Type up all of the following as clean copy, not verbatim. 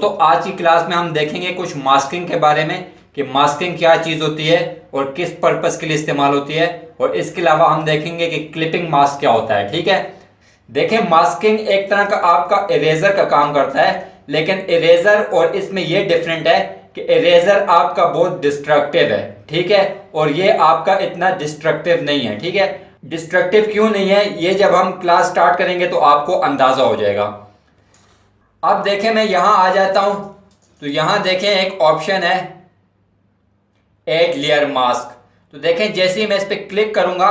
तो आज की क्लास में हम देखेंगे कुछ मास्किंग के बारे में कि मास्किंग क्या चीज़ होती है और किस पर्पस के लिए इस्तेमाल होती है, और इसके अलावा हम देखेंगे कि क्लिपिंग मास्क क्या होता है। ठीक है, देखें मास्किंग एक तरह का आपका इरेजर का काम करता है, लेकिन इरेजर और इसमें यह डिफरेंट है कि इरेजर आपका बहुत डिस्ट्रक्टिव है। ठीक है, और ये आपका इतना डिस्ट्रक्टिव नहीं है। ठीक है, डिस्ट्रक्टिव क्यों नहीं है ये जब हम क्लास स्टार्ट करेंगे तो आपको अंदाजा हो जाएगा। अब देखें मैं यहां आ जाता हूं तो यहां देखें एक ऑप्शन है ऐड लेयर मास्क। तो देखें जैसे ही मैं इस पर क्लिक करूंगा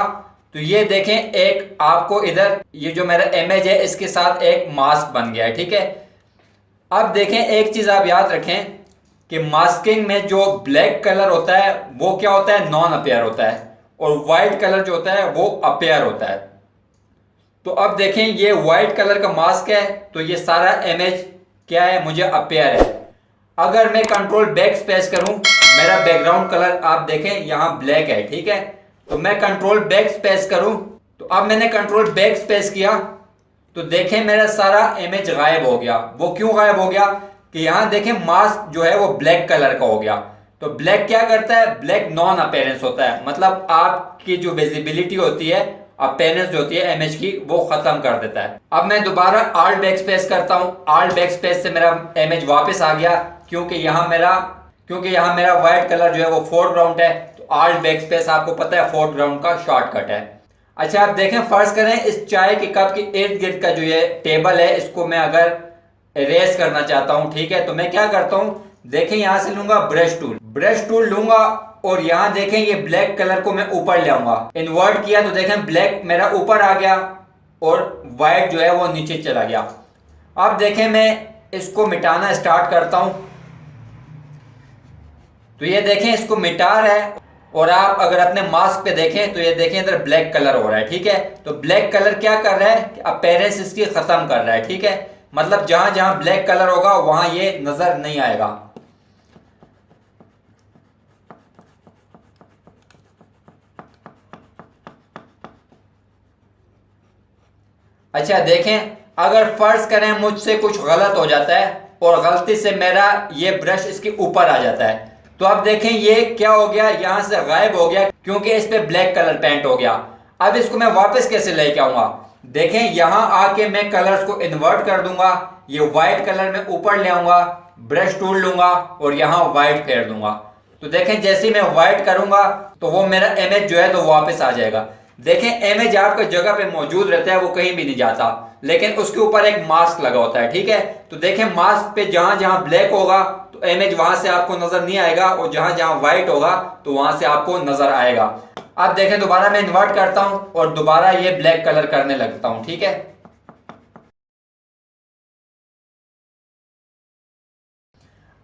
तो ये देखें एक आपको इधर ये जो मेरा इमेज है इसके साथ एक मास्क बन गया है। ठीक है, अब देखें एक चीज आप याद रखें कि मास्किंग में जो ब्लैक कलर होता है वो क्या होता है, नॉन अपेयर होता है, और व्हाइट कलर जो होता है वो अपेयर होता है। तो अब देखें ये व्हाइट कलर का मास्क है तो ये सारा इमेज क्या है, मुझे अपेयर है। अगर मैं कंट्रोल बैक स्पेस करूं, मेरा बैकग्राउंड कलर आप देखें यहां ब्लैक है। ठीक है, तो मैं कंट्रोल बैक स्पेस करूं तो अब मैंने कंट्रोल बैक स्पेस किया तो देखें मेरा सारा इमेज गायब हो गया। वो क्यों गायब हो गया कि यहां देखें मास्क जो है वो ब्लैक कलर का हो गया। तो ब्लैक क्या करता है, ब्लैक नॉन अपेयरेंस होता है, मतलब आपकी जो विजिबिलिटी होती है, अपेयरेंस जो होती है इमेज की, वो खत्म कर देता है। अब मैं दोबारा आल्ट बैक स्पेस करता हूं, आल्ट बैक स्पेस से मेरा इमेज वापस आ गया क्योंकि यहां मेरा व्हाइट कलर जो है वो फोरग्राउंड है। तो आल्ट बैक स्पेस आपको पता है फोरग्राउंड का शॉर्टकट है। अच्छा आप देखें फर्ज करें इस चाय के कप के इर्द गिर्द का जो ये टेबल है इसको मैं अगर इरेज करना चाहता हूं, ठीक है, तो मैं क्या करता हूं, देखें यहां से लूंगा ब्रश टूल लूंगा और यहां देखें ये ब्लैक कलर को मैं ऊपर ले आऊंगा, इन्वर्ट किया तो देखें ब्लैक मेरा ऊपर आ गया और व्हाइट जो है वो नीचे चला गया। अब देखें मैं इसको मिटाना स्टार्ट करता हूं तो ये देखें इसको मिटा रहा है, और आप अगर अपने मास्क पे देखें तो ये देखें इधर ब्लैक कलर हो रहा है। ठीक है, तो ब्लैक कलर क्या कर रहा है कि अपीयरेंस इसकी खत्म कर रहा है। ठीक है, मतलब जहां जहां ब्लैक कलर होगा वहां ये नजर नहीं आएगा। अच्छा देखें अगर फर्ज करें मुझसे कुछ गलत हो जाता है और गलती से मेरा ये ब्रश इसके ऊपर आ जाता है तो अब देखें ये क्या हो गया, यहां से गायब हो गया क्योंकि इस पे ब्लैक कलर पेंट हो गया। अब इसको मैं वापस कैसे लेके आऊंगा, देखें यहां आके मैं कलर्स को इन्वर्ट कर दूंगा, ये व्हाइट कलर में ऊपर ले आऊंगा, ब्रश टूल लूंगा और यहां व्हाइट फेर दूंगा। तो देखें जैसे ही मैं व्हाइट करूंगा तो वो मेरा इमेज जो है तो वापस आ जाएगा। देखें इमेज आपके जगह पे मौजूद रहता है, वो कहीं भी नहीं जाता, लेकिन उसके ऊपर एक मास्क लगा होता है। ठीक है, तो देखें मास्क पे जहां जहां ब्लैक होगा तो इमेज वहां से आपको नजर नहीं आएगा, और जहां जहां व्हाइट होगा तो वहां से आपको नजर आएगा। अब देखें दोबारा मैं इन्वर्ट करता हूं और दोबारा ये ब्लैक कलर करने लगता हूं। ठीक है,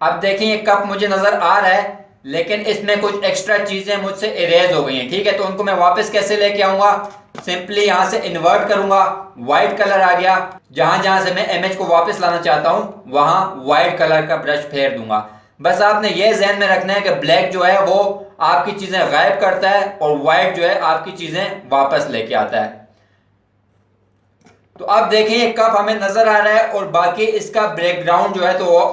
अब देखें ये कप मुझे नजर आ रहा है लेकिन इसमें कुछ एक्स्ट्रा चीजें मुझसे इरेज हो गई हैं। ठीक है, तो उनको मैं वापस कैसे लेके आऊंगा, सिंपली यहां से इन्वर्ट करूंगा, व्हाइट कलर आ गया, जहां जहां से मैं इमेज को वापस लाना चाहता हूं वहां व्हाइट कलर का ब्रश फेर दूंगा। बस आपने ये ध्यान में रखना है कि ब्लैक जो है वो आपकी चीजें गायब करता है और व्हाइट जो है आपकी चीजें वापस लेके आता है। तो अब देखिए ये कप हमें नजर आ रहा है और बाकी इसका बैकग्राउंड जो है तो वो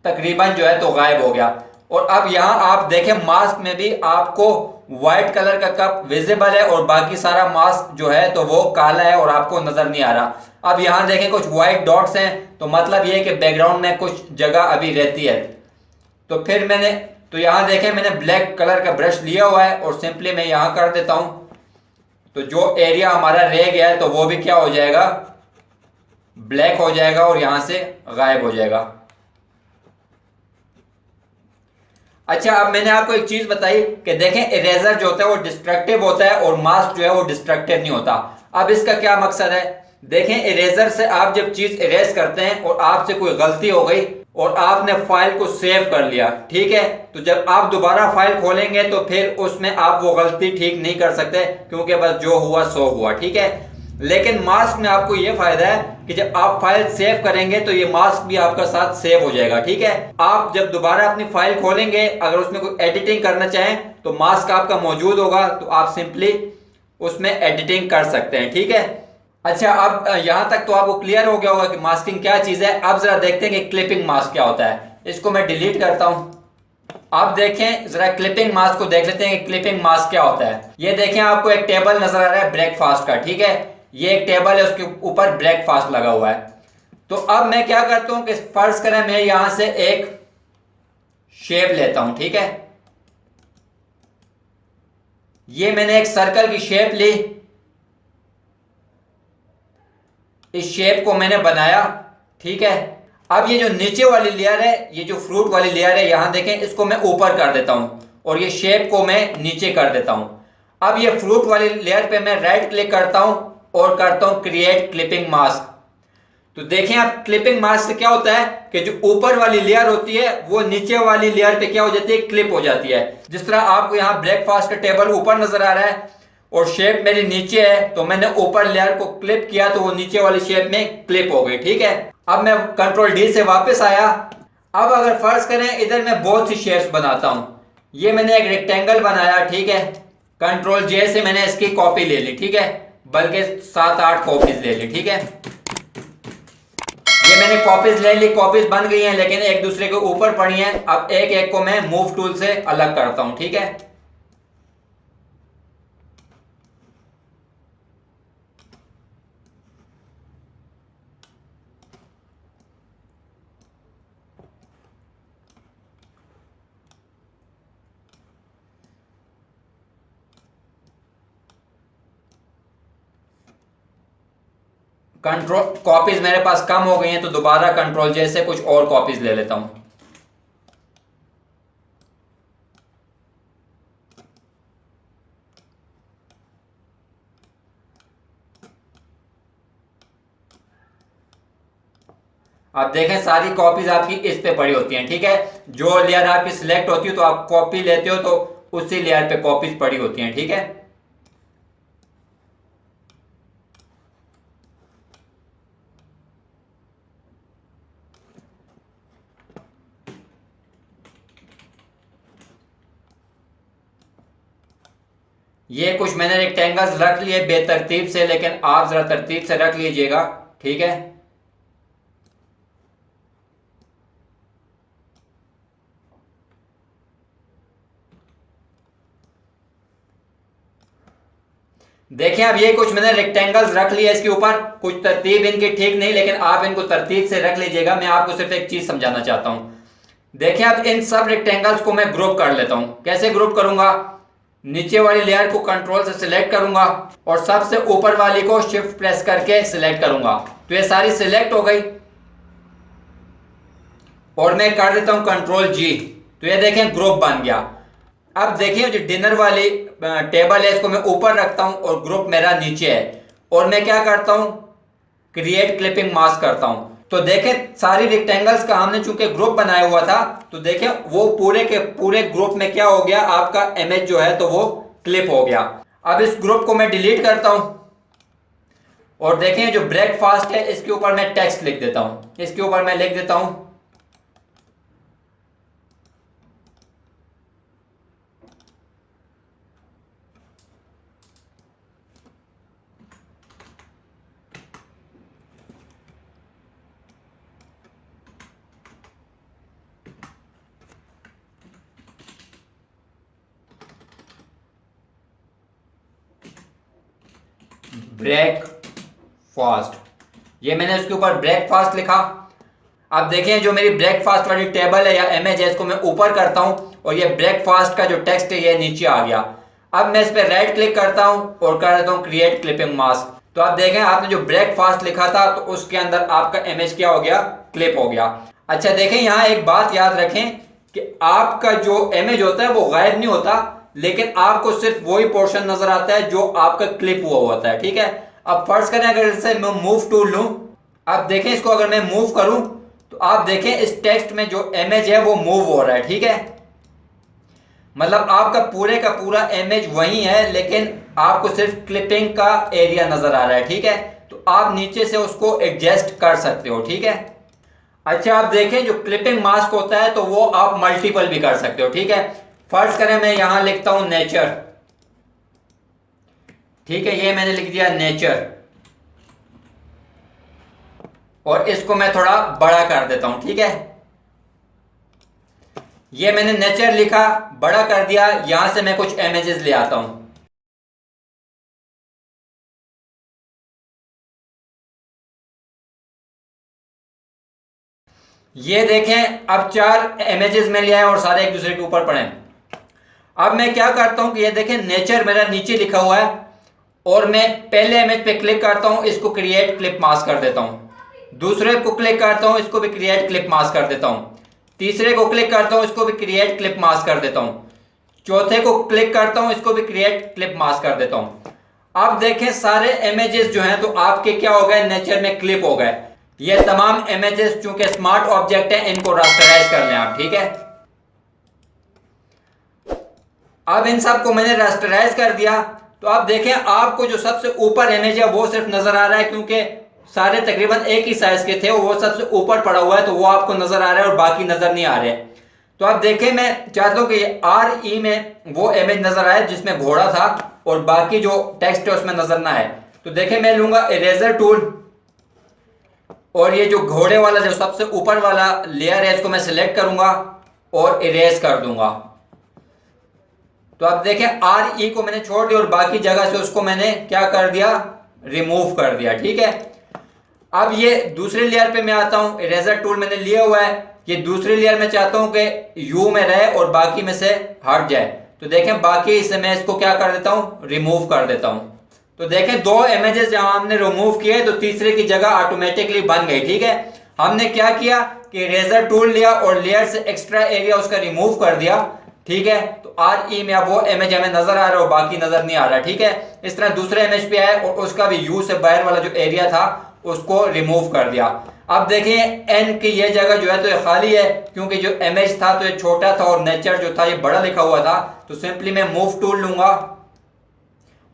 तकरीबन जो है तो गायब हो गया। और अब यहां आप देखें मास्क में भी आपको व्हाइट कलर का कप विजिबल है और बाकी सारा मास्क जो है तो वो काला है और आपको नजर नहीं आ रहा। अब यहां देखें कुछ व्हाइट डॉट्स हैं तो मतलब ये है कि बैकग्राउंड में कुछ जगह अभी रहती है। तो फिर तो यहां देखें मैंने ब्लैक कलर का ब्रश लिया हुआ है और सिंपली मैं यहां कर देता हूं तो जो एरिया हमारा रह गया है तो वो भी क्या हो जाएगा, ब्लैक हो जाएगा और यहां से गायब हो जाएगा। अच्छा अब मैंने आपको एक चीज बताई कि देखें इरेजर जो होता है वो डिस्ट्रक्टिव होता है और मास्क जो है वो डिस्ट्रक्टिव नहीं होता। अब इसका क्या मकसद है, देखें इरेजर से आप जब चीज इरेज करते हैं और आपसे कोई गलती हो गई और आपने फाइल को सेव कर लिया, ठीक है, तो जब आप दोबारा फाइल खोलेंगे तो फिर उसमें आप वो गलती ठीक नहीं कर सकते क्योंकि बस जो हुआ सो हुआ। ठीक है, लेकिन मास्क में आपको यह फायदा है कि जब आप फाइल सेव करेंगे तो ये मास्क भी आपका साथ सेव हो जाएगा। ठीक है, आप जब दोबारा अपनी फाइल खोलेंगे अगर उसमें कोई एडिटिंग करना चाहें तो मास्क आपका मौजूद होगा तो आप सिंपली उसमें एडिटिंग कर सकते हैं। ठीक है, अच्छा, अब यहां तक तो आपको क्लियर हो गया होगा कि मास्किंग क्या चीज है। अब जरा देखते हैं कि क्लिपिंग मास्क क्या होता है। इसको मैं डिलीट करता हूं। अब देखें जरा क्लिपिंग मास्क को देख लेते हैं कि क्लिपिंग मास्क क्या होता है। ये देखें, आपको एक टेबल नजर आ रहा है ब्रेकफास्ट का, ठीक है। ये एक टेबल है, उसके ऊपर ब्रेकफास्ट लगा हुआ है। तो अब मैं क्या करता हूं कि फर्ज करें मैं यहां से एक शेप लेता हूं, ठीक है। ये मैंने एक सर्कल की शेप ली, इस शेप को मैंने बनाया, ठीक है। अब ये जो नीचे वाली लेयर है, ये जो फ्रूट वाली लेयर है, यहां देखें, इसको मैं ऊपर कर देता हूं और ये शेप को मैं नीचे कर देता हूं। अब ये फ्रूट वाली लेयर पे मैं राइट क्लिक करता हूं और करता हूं क्रिएट क्लिपिंग मास्क। तो देखें आप, क्लिपिंग मास्क से क्या होता है कि जो ऊपर वाली लेयर होती है वो नीचे वाली लेयर पे क्या हो जाती है, क्लिप हो जाती है। जिस तरह आपको यहाँ ब्रेकफास्ट का टेबल ऊपर नजर आ रहा है और शेप मेरी नीचे है, तो मैंने ऊपर लेयर को क्लिप किया तो वो नीचे वाली शेप में क्लिप हो गई, ठीक है। अब मैं कंट्रोल डी से वापस आया। अब अगर फर्ज करें इधर मैं बहुत सी शेप्स बनाता हूं। ये मैंने एक रेक्टेंगल बनाया, ठीक है। कंट्रोल जे से मैंने इसकी कॉपी ले ली, ठीक है, बल्कि 7-8 कॉपीज ले ली, ठीक है। ये मैंने कॉपीज ले ली, कॉपीज बन गई हैं लेकिन एक दूसरे के ऊपर पड़ी हैं। अब एक एक को मैं मूव टूल से अलग करता हूं, ठीक है। कंट्रोल कॉपीज मेरे पास कम हो गई हैं तो दोबारा कंट्रोल जे से कुछ और कॉपीज ले लेता हूं। आप देखें सारी कॉपीज आपकी इस पे पड़ी होती हैं, ठीक है। जो लेयर आपकी सिलेक्ट होती है तो आप कॉपी लेते हो तो उसी लेयर पे कॉपीज पड़ी होती हैं, ठीक है। ये कुछ मैंने रेक्टेंगल्स रख लिए बेतरतीब से, लेकिन आप जरा तरतीब से रख लीजिएगा, ठीक है। देखें अब ये कुछ मैंने रेक्टेंगल्स रख लिए इसके ऊपर। कुछ तरतीब इनकी ठीक नहीं, लेकिन आप इनको तरतीब से रख लीजिएगा। मैं आपको सिर्फ एक चीज समझाना चाहता हूं। देखें अब इन सब रेक्टेंगल्स को मैं ग्रुप कर लेता हूं। कैसे ग्रुप करूंगा, नीचे वाली लेयर को कंट्रोल से सिलेक्ट करूंगा और सबसे ऊपर वाली को शिफ्ट प्रेस करके सिलेक्ट करूंगा तो ये सारी सिलेक्ट हो गई। और मैं कर देता हूं कंट्रोल जी, तो ये देखें ग्रुप बन गया। अब देखिए जो डिनर वाली टेबल है इसको मैं ऊपर रखता हूं और ग्रुप मेरा नीचे है। और मैं क्या करता हूं, क्रिएट क्लिपिंग मास्क करता हूं। तो देखें सारी रेक्टेंगल्स का हमने चूंकि ग्रुप बनाया हुआ था, तो देखें वो पूरे के पूरे ग्रुप में क्या हो गया, आपका इमेज जो है तो वो क्लिप हो गया। अब इस ग्रुप को मैं डिलीट करता हूं और देखें जो ब्रेकफास्ट है इसके ऊपर मैं टेक्स्ट लिख देता हूं। इसके ऊपर मैं लिख देता हूं ब्रेकफास्ट। ये मैंने इसके ऊपर ब्रेकफास्ट लिखा। अब देखें जो मेरी ब्रेकफास्ट वाली टेबल है या इमेज है इसको मैं ऊपर करता हूं और ये ब्रेकफास्ट का जो टेक्स्ट है ये नीचे आ गया। अब मैं इस पर राइट क्लिक करता हूं और कर देता हूं क्रिएट क्लिपिंग मास्क। तो आप देखें आपने जो ब्रेकफास्ट लिखा था तो उसके अंदर आपका इमेज क्या हो गया, क्लिप हो गया। अच्छा देखें यहाँ एक बात याद रखें कि आपका जो इमेज होता है वो गायब नहीं होता, लेकिन आपको सिर्फ वही पोर्शन नजर आता है जो आपका क्लिप हुआ होता है, ठीक है। अब फर्ज करें अगर इसे मैं मूव टूल लूं, अब देखें इसको अगर मैं मूव करूं तो आप देखें इस टेक्स्ट में जो इमेज है वो मूव हो रहा है, ठीक है। मतलब आपका पूरे का पूरा इमेज वही है लेकिन आपको सिर्फ क्लिपिंग का एरिया नजर आ रहा है, ठीक है। तो आप नीचे से उसको एडजस्ट कर सकते हो, ठीक है। अच्छा आप देखें जो क्लिपिंग मास्क होता है तो वो आप मल्टीपल भी कर सकते हो, ठीक है। फर्ज करें मैं यहां लिखता हूं नेचर, ठीक है, ये मैंने लिख दिया नेचर। और इसको मैं थोड़ा बड़ा कर देता हूं, ठीक है। ये मैंने नेचर लिखा, बड़ा कर दिया। यहां से मैं कुछ इमेजेस ले आता हूं। ये देखें, अब 4 इमेजेस में लिया है और सारे एक दूसरे के ऊपर पड़े हैं। अब मैं क्या करता हूं कि ये देखें, नेचर मेरा नीचे लिखा हुआ है और मैं पहले इमेज पे क्लिक करता हूं, इसको क्रिएट क्लिप मास्क कर देता हूं। दूसरे को क्लिक करता हूं, इसको भी क्रिएट क्लिप मास्क कर देता हूं। तीसरे को क्लिक करता हूं, इसको भी क्रिएट क्लिप मास्क कर देता हूं। चौथे को क्लिक करता हूं, इसको भी क्रिएट क्लिप मास्क कर देता हूं। अब देखें, सारे इमेजेस जो हैं तो आपके क्या हो गए, नेचर में क्लिप हो गए। ये तमाम इमेजेस चूंकि स्मार्ट ऑब्जेक्ट है, इनको रास्टराइज कर लें आप, ठीक है। अब इन सब को मैंने रास्टराइज कर दिया। तो आप देखें, आपको जो सबसे ऊपर इमेज है वो सिर्फ नजर आ रहा है, क्योंकि सारे तकरीबन एक ही साइज के थे, वो सबसे ऊपर पड़ा हुआ है तो वो आपको नजर आ रहा है और बाकी नजर नहीं आ रहे। तो आप देखें, मैं चाहता हूं कि RE में वो इमेज नजर आए जिसमें घोड़ा था और बाकी जो टेक्स्ट है उसमें नजर ना आए। तो देखें, मैं लूंगा इरेजर टूल और ये जो घोड़े वाला जो सबसे ऊपर वाला लेयर है इसको मैं सिलेक्ट करूंगा और इरेज कर दूंगा। तो आप देखें, RE को मैंने छोड़ दिया और बाकी जगह से उसको मैंने क्या कर दिया, रिमूव कर दिया, ठीक है। अब ये दूसरे लेयर पे मैं आता हूं, इरेजर टूल मैंने लिया हुआ है। ये दूसरे लेयर में चाहता हूं कि यू में रहे और बाकी में से हट जाए। तो देखें, बाकी इससे मैं इसको क्या कर देता हूं, रिमूव कर देता हूं। तो देखें, 2 इमेजेस जहां हमने रिमूव किए तो तीसरे की जगह ऑटोमेटिकली बन गई, ठीक है। हमने क्या किया कि इरेजर टूल लिया और लेयर से एक्स्ट्रा एरिया उसका रिमूव कर दिया, ठीक है। तो RE में अब वो इमेज हमें नजर आ रहा है और बाकी नजर नहीं आ रहा, ठीक है। इस तरह दूसरे इमेज पे आए और उसका भी यू से बाहर वाला जो एरिया था उसको रिमूव कर दिया। अब देखिए, N की ये जगह जो है तो ये खाली है, क्योंकि जो इमेज था तो ये छोटा था और नेचर जो था ये बड़ा लिखा हुआ था। तो सिंपली मैं मूव टूल लूंगा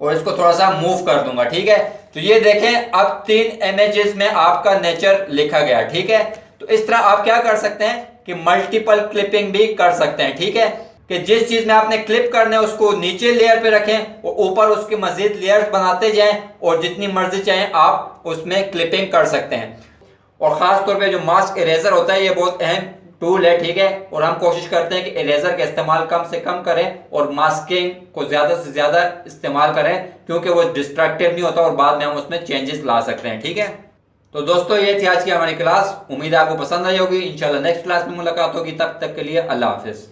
और इसको थोड़ा सा मूव कर दूंगा, ठीक है। तो ये देखें, अब 3 इमेजेस में आपका नेचर लिखा गया, ठीक है। तो इस तरह आप क्या कर सकते हैं कि मल्टीपल क्लिपिंग भी कर सकते हैं, ठीक है। कि जिस चीज में आपने क्लिप करना है उसको नीचे लेयर पे रखें और ऊपर उसकी मजीद लेयर्स बनाते जाएं और जितनी मर्जी चाहें आप उसमें क्लिपिंग कर सकते हैं। और खास तौर पे जो मास्क इरेजर होता है ये बहुत अहम टूल है, ठीक है। और हम कोशिश करते हैं कि इरेजर का इस्तेमाल कम से कम करें और मास्किंग को ज्यादा से ज्यादा इस्तेमाल करें, क्योंकि वो डिस्ट्रक्टिव नहीं होता और बाद में हम उसमें चेंजेस ला सकते हैं, ठीक है। तो दोस्तों, ये थी आज की हमारी क्लास। उम्मीद है आपको पसंद आई होगी। इंशाल्लाह नेक्स्ट क्लास में मुलाकात होगी। तब तक के लिए अल्लाह हाफिज।